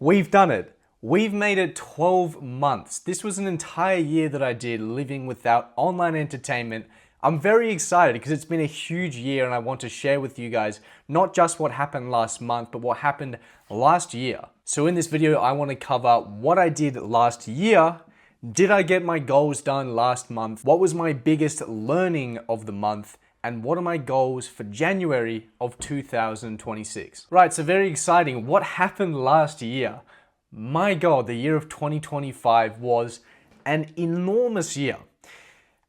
We've done it. We've made it 12 months. This was an entire year that I did living without online entertainment. I'm very excited because it's been a huge year and I want to share with you guys not just what happened last month, but what happened last year. So in this video, I want to cover what I did last year. Did I get my goals done last month? What was my biggest learning of the month? And what are my goals for January of 2026? Right, so very exciting. What happened last year? My God, the year of 2025 was an enormous year.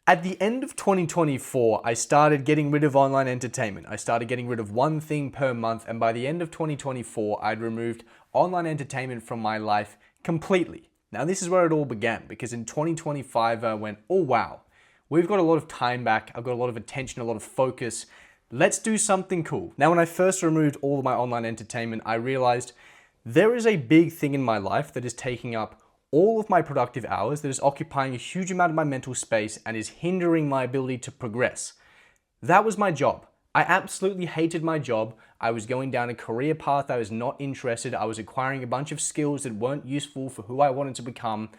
At the end of 2024, I started getting rid of online entertainment. I started getting rid of one thing per month, and by the end of 2024, I'd removed online entertainment from my life completely. Now, this is where it all began, because in 2025, I went, oh wow, we've got a lot of time back, I've got a lot of attention, a lot of focus. Let's do something cool. Now, when I first removed all of my online entertainment, I realized there is a big thing in my life that is taking up all of my productive hours, that is occupying a huge amount of my mental space and is hindering my ability to progress. That was my job. I absolutely hated my job. I was going down a career path I was not interested. I was acquiring a bunch of skills that weren't useful for who I wanted to become.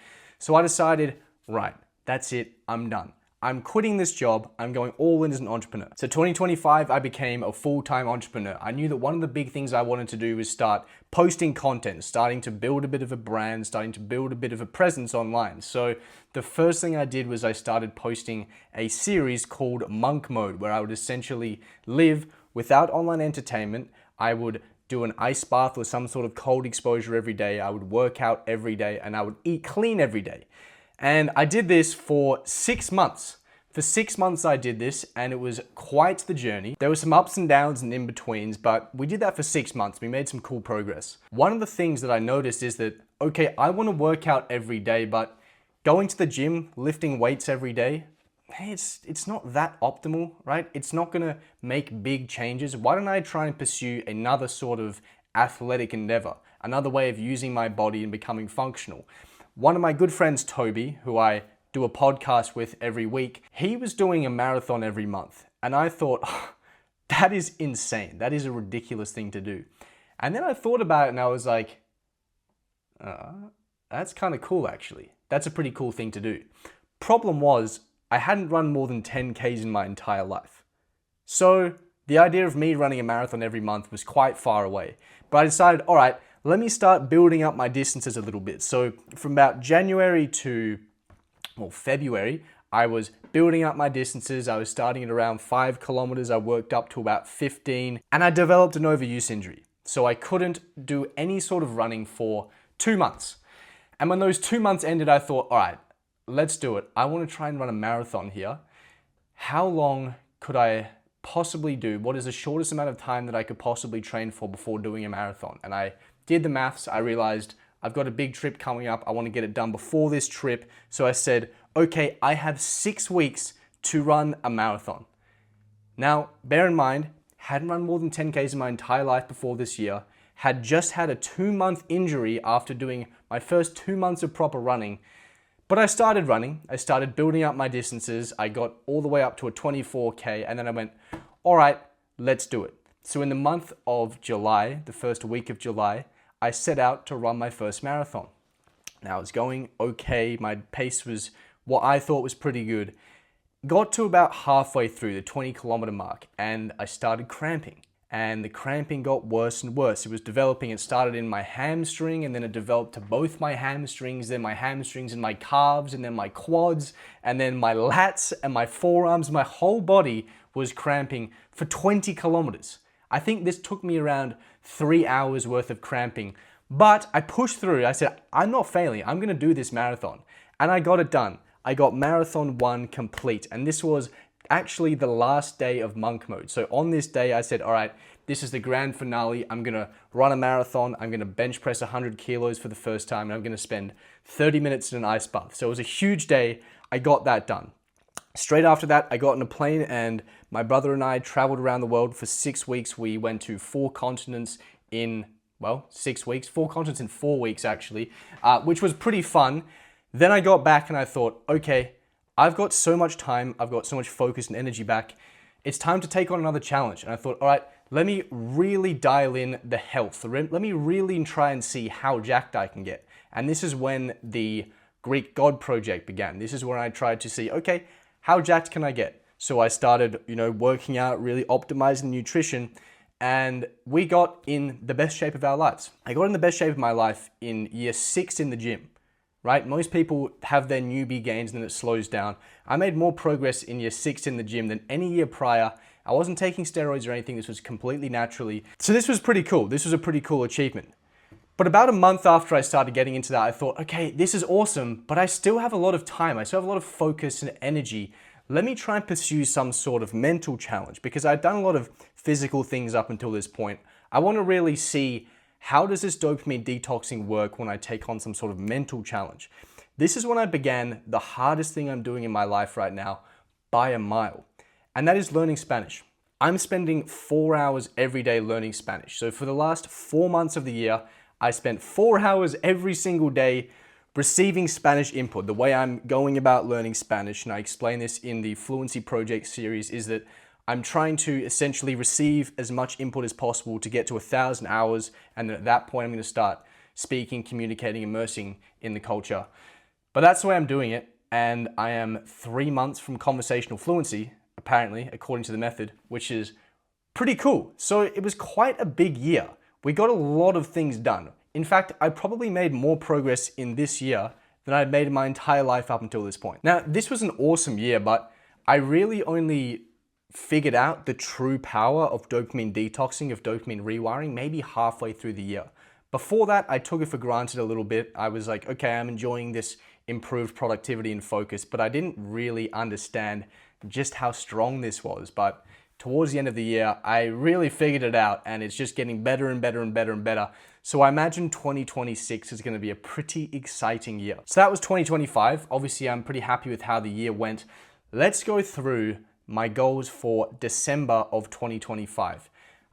So I decided, right, that's it, I'm done. I'm quitting this job, I'm going all in as an entrepreneur. So 2025, I became a full-time entrepreneur. I knew that one of the big things I wanted to do was start posting content, starting to build a bit of a brand, starting to build a bit of a presence online. So the first thing I did was I started posting a series called Monk Mode, where I would essentially live without online entertainment. I would do an ice bath or some sort of cold exposure every day. I would work out every day and I would eat clean every day. And I did this for 6 months. For 6 months I did this and it was quite the journey. There were some ups and downs and in-betweens, but we did that for 6 months. We made some cool progress. One of the things that I noticed is that, okay, I want to work out every day, but going to the gym, lifting weights every day, hey, it's not that optimal, right? It's not gonna make big changes. Why don't I try and pursue another sort of athletic endeavor, another way of using my body and becoming functional? One of my good friends, Toby, who I do a podcast with every week, he was doing a marathon every month. And I thought, oh, that is insane. That is a ridiculous thing to do. And then I thought about it and I was like, that's kind of cool actually. That's a pretty cool thing to do. Problem was, I hadn't run more than 10 Ks in my entire life. So the idea of me running a marathon every month was quite far away. But I decided, all right, let me start building up my distances a little bit. So from about January to February, I was building up my distances. I was starting at around 5 kilometers. I worked up to about 15 and I developed an overuse injury. So I couldn't do any sort of running for 2 months. And when those 2 months ended, I thought, all right, let's do it. I want to try and run a marathon here. How long could I possibly do? What is the shortest amount of time that I could possibly train for before doing a marathon? And I did the maths. I realized I've got a big trip coming up. I want to get it done before this trip. So I said, okay, I have 6 weeks to run a marathon. Now, bear in mind, hadn't run more than 10 Ks in my entire life before this year, had just had a 2-month injury after doing my first 2 months of proper running. But I started running, I started building up my distances, I got all the way up to a 24K, and then I went, all right, let's do it. So in the month of July, the first week of July, I set out to run my first marathon. Now it was going okay, my pace was what I thought was pretty good. Got to about halfway through the 20-kilometer mark and I started cramping. And the cramping got worse and worse. It was developing, it started in my hamstring and then it developed to both my hamstrings, then my hamstrings and my calves and then my quads and then my lats and my forearms. My whole body was cramping for 20 kilometers. I think this took me around 3 hours worth of cramping, but I pushed through. I said, I'm not failing. I'm gonna do this marathon. And I got it done. I got marathon 1 complete. And this was actually the last day of Monk Mode. So on this day, I said, all right, this is the grand finale. I'm gonna run a marathon. I'm gonna bench press 100 kilos for the first time. And I'm gonna spend 30 minutes in an ice bath. So it was a huge day. I got that done. Straight after that, I got on a plane and my brother and I traveled around the world for 6 weeks. We went to 4 continents in, 6 weeks, 4 continents in 4 weeks actually, which was pretty fun. Then I got back and I thought, okay, I've got so much time, I've got so much focus and energy back. It's time to take on another challenge. And I thought, all right, let me really dial in the health. Let me really try and see how jacked I can get. And this is when the Greek God project began. This is when I tried to see, okay, how jacked can I get? So I started, working out, really optimizing nutrition, and we got in the best shape of our lives. I got in the best shape of my life in year 6 in the gym, right? Most people have their newbie gains and then it slows down. I made more progress in year 6 in the gym than any year prior. I wasn't taking steroids or anything. This was completely naturally. So this was pretty cool. This was a pretty cool achievement. But about a month after I started getting into that, I thought, okay, this is awesome, but I still have a lot of time. I still have a lot of focus and energy. Let me try and pursue some sort of mental challenge, because I'd done a lot of physical things up until this point. I want to really see, how does this dopamine detoxing work when I take on some sort of mental challenge? This is when I began the hardest thing I'm doing in my life right now by a mile, and that is learning Spanish. I'm spending 4 hours every day learning Spanish. So for the last 4 months of the year, I spent 4 hours every single day receiving Spanish input. The way I'm going about learning Spanish, and I explain this in the Fluency Project series, is that I'm trying to essentially receive as much input as possible to get to 1,000 hours, and then at that point I'm going to start speaking, communicating, immersing in the culture. But that's the way I'm doing it, and I am 3 months from conversational fluency, apparently, according to the method, which is pretty cool. So it was quite a big year. We got a lot of things done. In fact, I probably made more progress in this year than I'd made in my entire life up until this point. Now, this was an awesome year, but I really only figured out the true power of dopamine detoxing, of dopamine rewiring, maybe halfway through the year. Before that, I took it for granted a little bit. I was like, okay, I'm enjoying this improved productivity and focus, but I didn't really understand just how strong this was. But towards the end of the year, I really figured it out, and it's just getting better and better and better and better. So I imagine 2026 is going to be a pretty exciting year. So that was 2025. Obviously, I'm pretty happy with how the year went. Let's go through my goals for December of 2025.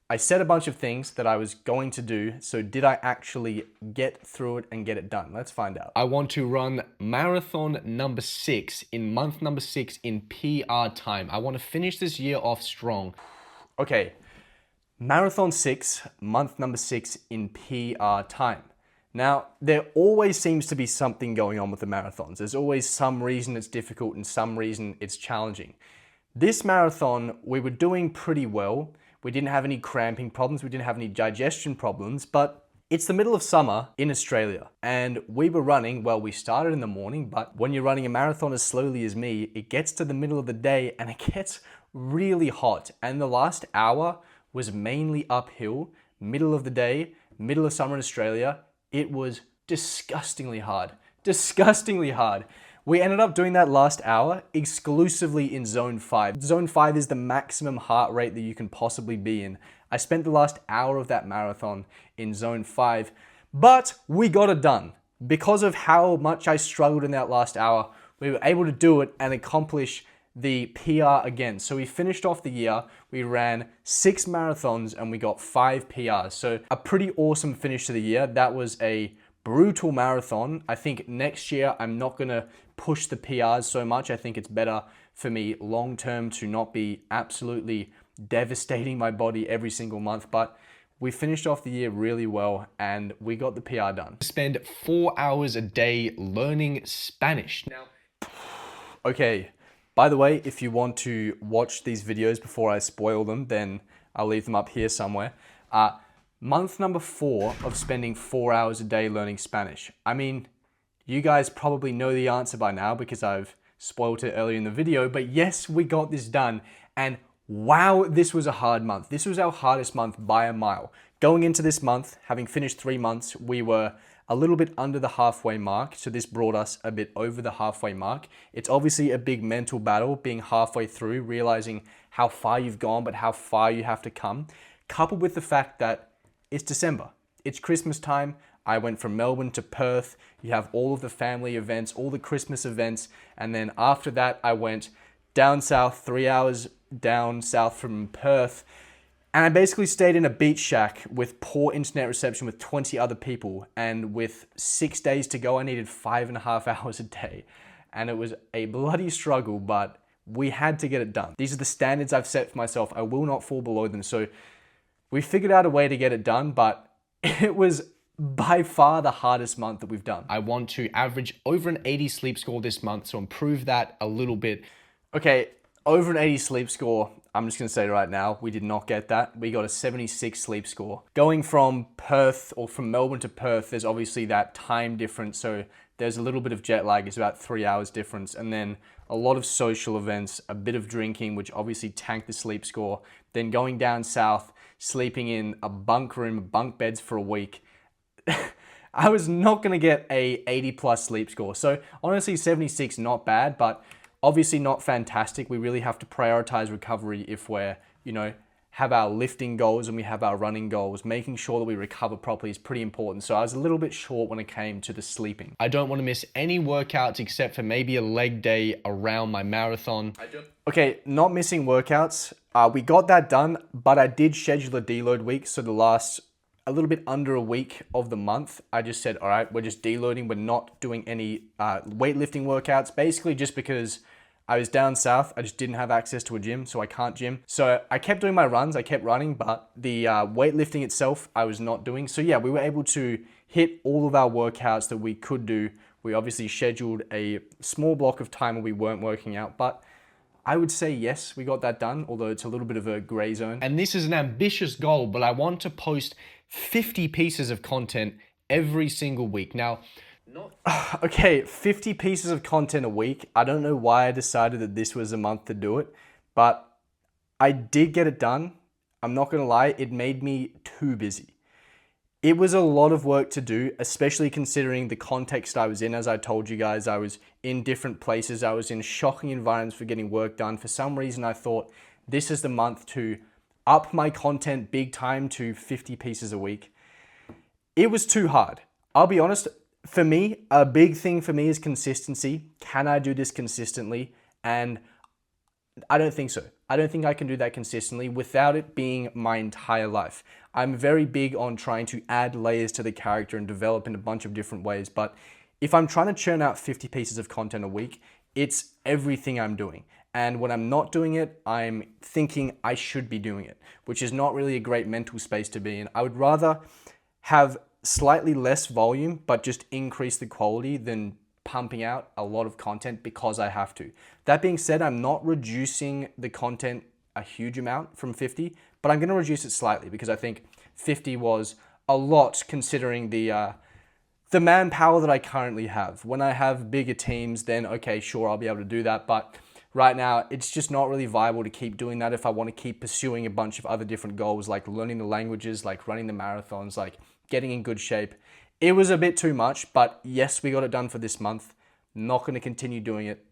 I said a bunch of things that I was going to do, so did I actually get through it and get it done? Let's find out. I want to run marathon number 6 in month number 6 in PR time. I want to finish this year off strong. Okay, marathon 6, month number 6 in PR time. Now, there always seems to be something going on with the marathons. There's always some reason it's difficult and some reason it's challenging. This marathon, we were doing pretty well. We didn't have any cramping problems. We didn't have any digestion problems, but it's the middle of summer in Australia, and we were running, well, we started in the morning, but when you're running a marathon as slowly as me, it gets to the middle of the day and it gets really hot. And the last hour was mainly uphill, middle of the day, middle of summer in Australia. It was disgustingly hard, disgustingly hard. We ended up doing that last hour exclusively in zone 5. Zone 5 is the maximum heart rate that you can possibly be in. I spent the last hour of that marathon in zone 5, but we got it done. Because of how much I struggled in that last hour, we were able to do it and accomplish the PR again. So we finished off the year, we ran 6 marathons and we got 5 PRs. So a pretty awesome finish to the year. That was a brutal marathon. I think next year I'm not gonna push the PRs so much. I think it's better for me long term to not be absolutely devastating my body every single month, but we finished off the year really well and we got the PR done. Spend 4 hours a day learning Spanish. Now, okay, by the way, if you want to watch these videos before I spoil them, then I'll leave them up here somewhere. Month number 4 of spending 4 hours a day learning Spanish. I mean, you guys probably know the answer by now because I've spoiled it earlier in the video, but yes, we got this done. And wow, this was a hard month. This was our hardest month by a mile. Going into this month, having finished 3 months, we were a little bit under the halfway mark. So this brought us a bit over the halfway mark. It's obviously a big mental battle being halfway through, realizing how far you've gone, but how far you have to come, coupled with the fact that it's December. It's Christmas time. I went from Melbourne to Perth. You have all of the family events, all the Christmas events. And then after that, I went down south, 3 hours down south from Perth. And I basically stayed in a beach shack with poor internet reception with 20 other people. And with 6 days to go, I needed 5.5 hours a day. And it was a bloody struggle, but we had to get it done. These are the standards I've set for myself. I will not fall below them. So We figured out a way to get it done, but it was by far the hardest month that we've done. I want to average over an 80 sleep score this month, so improve that a little bit. Okay, over an 80 sleep score, I'm just gonna say right now, we did not get that. We got a 76 sleep score. Going from Perth, or from Melbourne to Perth, there's obviously that time difference, so there's a little bit of jet lag, it's about 3 hours difference, and then a lot of social events, a bit of drinking, which obviously tanked the sleep score. Then going down south, sleeping in a bunk room, bunk beds for a week. I was not gonna get a 80 plus sleep score. So honestly, 76, not bad, but obviously not fantastic. We really have to prioritize recovery if we're, have our lifting goals and we have our running goals. Making sure that we recover properly is pretty important. So I was a little bit short when it came to the sleeping. I don't want to miss any workouts except for maybe a leg day around my marathon. Okay, not missing workouts. We got that done, but I did schedule a deload week. So the last a little bit under a week of the month, I just said, all right, we're just deloading. We're not doing any weightlifting workouts, basically just because I was down south. I just didn't have access to a gym, so I can't gym. So I kept doing my runs, I kept running, but the weightlifting itself, I was not doing. So yeah, we were able to hit all of our workouts that we could do. We obviously scheduled a small block of time where we weren't working out, but I would say yes, we got that done, although it's a little bit of a gray zone. And this is an ambitious goal, but I want to post 50 pieces of content every single week. Now, okay, 50 pieces of content a week. I don't know why I decided that this was a month to do it, but I did get it done. I'm not gonna lie, it made me too busy. It was a lot of work to do, especially considering the context I was in. As I told you guys, I was in different places. I was in shocking environments for getting work done. For some reason, I thought this is the month to up my content big time to 50 pieces a week. It was too hard. I'll be honest, for me, a big thing for me is consistency. Can I do this consistently? And I don't think so. I don't think I can do that consistently without it being my entire life. I'm very big on trying to add layers to the character and develop in a bunch of different ways. But if I'm trying to churn out 50 pieces of content a week, it's everything I'm doing. And when I'm not doing it, I'm thinking I should be doing it, which is not really a great mental space to be in. I would rather have slightly less volume, but just increase the quality than pumping out a lot of content because I have to. That being said, I'm not reducing the content a huge amount from 50, but I'm going to reduce it slightly because I think 50 was a lot considering the manpower that I currently have. When I have bigger teams, then okay, sure, I'll be able to do that. But right now, it's just not really viable to keep doing that if I want to keep pursuing a bunch of other different goals, like learning the languages, like running the marathons, like getting in good shape. It was a bit too much, but yes, we got it done for this month. Not going to continue doing it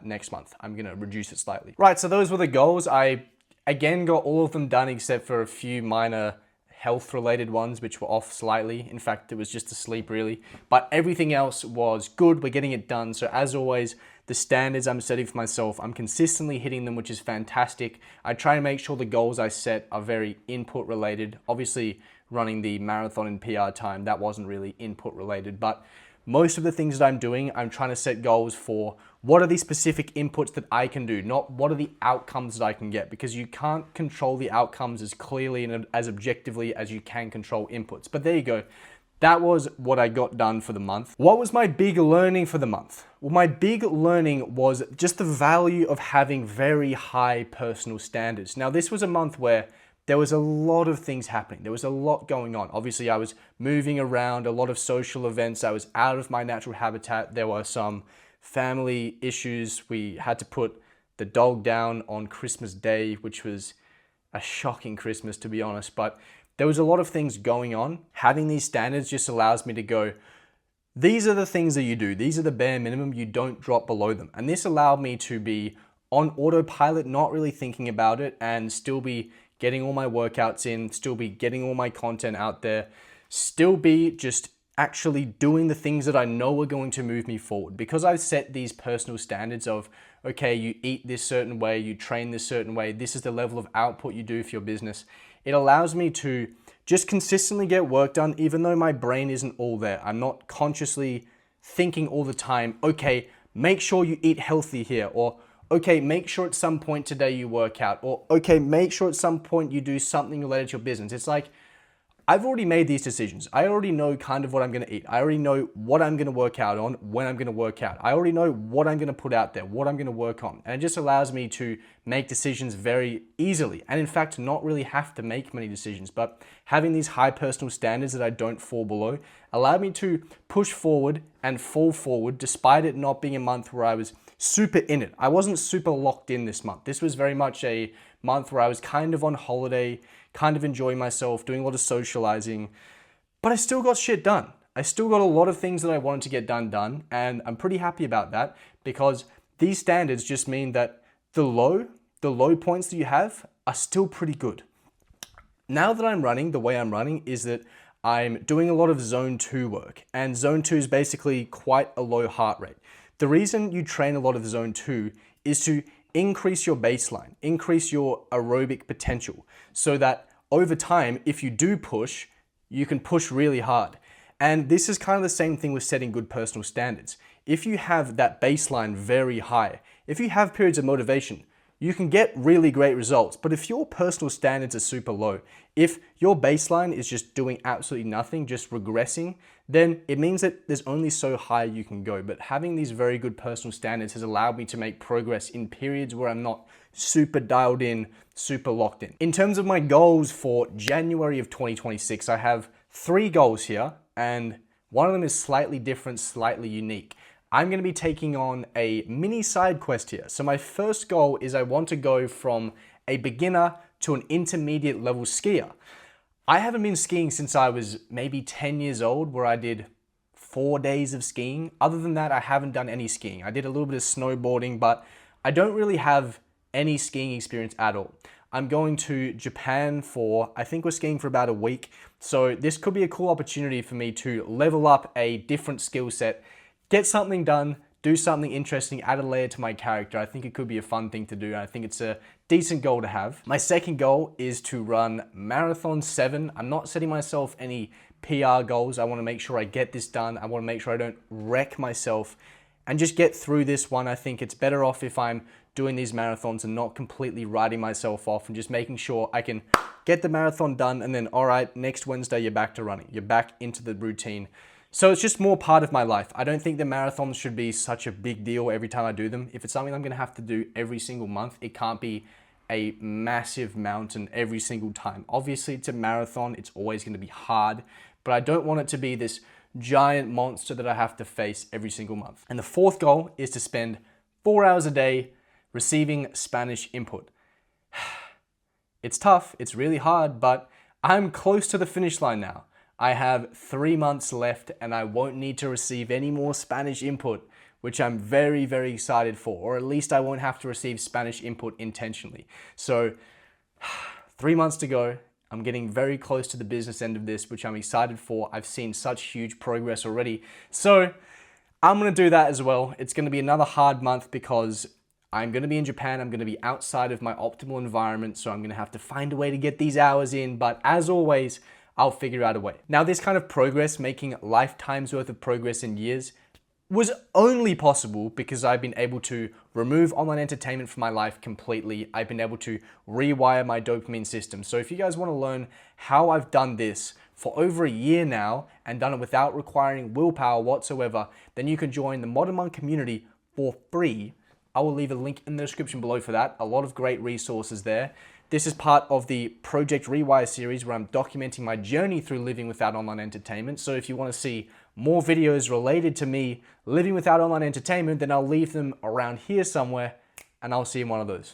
next month. I'm going to reduce it slightly. Right, so those were the goals. I, again, got all of them done except for a few minor health-related ones, which were off slightly. In fact, it was just the sleep, really. But everything else was good. We're getting it done. So as always, the standards I'm setting for myself, I'm consistently hitting them, which is fantastic. I try to make sure the goals I set are very input-related. Obviously, running the marathon in PR time, that wasn't really input related, but most of the things that I'm doing, I'm trying to set goals for what are the specific inputs that I can do, not what are the outcomes that I can get, because you can't control the outcomes as clearly and as objectively as you can control inputs. But there you go. That was what I got done for the month. What was my big learning for the month? Well, my big learning was just the value of having very high personal standards. Now, this was a month where there was a lot of things happening. There was a lot going on. Obviously, I was moving around, a lot of social events. I was out of my natural habitat. There were some family issues. We had to put the dog down on Christmas Day, which was a shocking Christmas, to be honest. But there was a lot of things going on. Having these standards just allows me to go, these are the things that you do. These are the bare minimum. You don't drop below them. And this allowed me to be on autopilot, not really thinking about it, and still be getting all my workouts in, still be getting all my content out there, still be just actually doing the things that I know are going to move me forward. Because I've set these personal standards of, okay, you eat this certain way, you train this certain way, this is the level of output you do for your business. It allows me to just consistently get work done, even though my brain isn't all there. I'm not consciously thinking all the time, okay, make sure you eat healthy here, or okay, make sure at some point today you work out, or okay, make sure at some point you do something related to your business. It's like, I've already made these decisions. I already know kind of what I'm going to eat. I already know what I'm going to work out on, when I'm going to work out. I already know what I'm going to put out there, what I'm going to work on. And it just allows me to make decisions very easily. And in fact, not really have to make many decisions, but having these high personal standards that I don't fall below allowed me to push forward and fall forward despite it not being a month where I was super in it. I wasn't super locked in this month. This was very much a month where I was kind of on holiday, kind of enjoying myself, doing a lot of socializing, but I still got shit done. I still got a lot of things that I wanted to get done, and I'm pretty happy about that because these standards just mean that the low points that you have are still pretty good. Now that I'm running, the way I'm running is that I'm doing a lot of zone 2 work, and zone 2 is basically quite a low heart rate. The reason you train a lot of zone 2 is to increase your baseline, increase your aerobic potential, so that over time, if you do push, you can push really hard. And this is kind of the same thing with setting good personal standards. If you have that baseline very high, if you have periods of motivation, you can get really great results. But if your personal standards are super low, if your baseline is just doing absolutely nothing, just regressing, then it means that there's only so high you can go. But having these very good personal standards has allowed me to make progress in periods where I'm not super dialed in, super locked in. In terms of my goals for January of 2026, I have 3 goals here, and one of them is slightly different, slightly unique. I'm going to be taking on a mini side quest here. So my first goal is I want to go from a beginner to an intermediate level skier. I haven't been skiing since I was maybe 10 years old, where I did 4 days of skiing. Other than that, I haven't done any skiing. I did a little bit of snowboarding, but I don't really have any skiing experience at all. I'm going to Japan for, I think we're skiing for about a week. So this could be a cool opportunity for me to level up a different skill set, get something done, do something interesting, add a layer to my character. I think it could be a fun thing to do. I think it's a decent goal to have. My second goal is to run Marathon 7. I'm not setting myself any PR goals. I want to make sure I get this done. I want to make sure I don't wreck myself and just get through this one. I think it's better off if I'm doing these marathons and not completely writing myself off and just making sure I can get the marathon done and then, all right, next Wednesday you're back to running. You're back into the routine. So it's just more part of my life. I don't think the marathons should be such a big deal every time I do them. If it's something I'm gonna have to do every single month, it can't be a massive mountain every single time. Obviously, it's a marathon. It's always gonna be hard, but I don't want it to be this giant monster that I have to face every single month. And the fourth goal is to spend 4 hours a day receiving Spanish input. It's tough, it's really hard, but I'm close to the finish line now. I have 3 months left and I won't need to receive any more Spanish input, which I'm very, very excited for, or at least I won't have to receive Spanish input intentionally. So 3 months to go. I'm getting very close to the business end of this, which I'm excited for. I've seen such huge progress already. So I'm gonna do that as well. It's gonna be another hard month because I'm gonna be in Japan. I'm gonna be outside of my optimal environment. So I'm gonna have to find a way to get these hours in. But as always, I'll figure out a way. Now, this kind of progress, making lifetimes worth of progress in years, was only possible because I've been able to remove online entertainment from my life completely. I've been able to rewire my dopamine system. So if you guys want to learn how I've done this for over a year now and done it without requiring willpower whatsoever, then you can join the Modern Monk community for free. I will leave a link in the description below for that. A lot of great resources there. This is part of the Project Rewire series where I'm documenting my journey through living without online entertainment. So if you want to see more videos related to me living without online entertainment, then I'll leave them around here somewhere and I'll see you in one of those.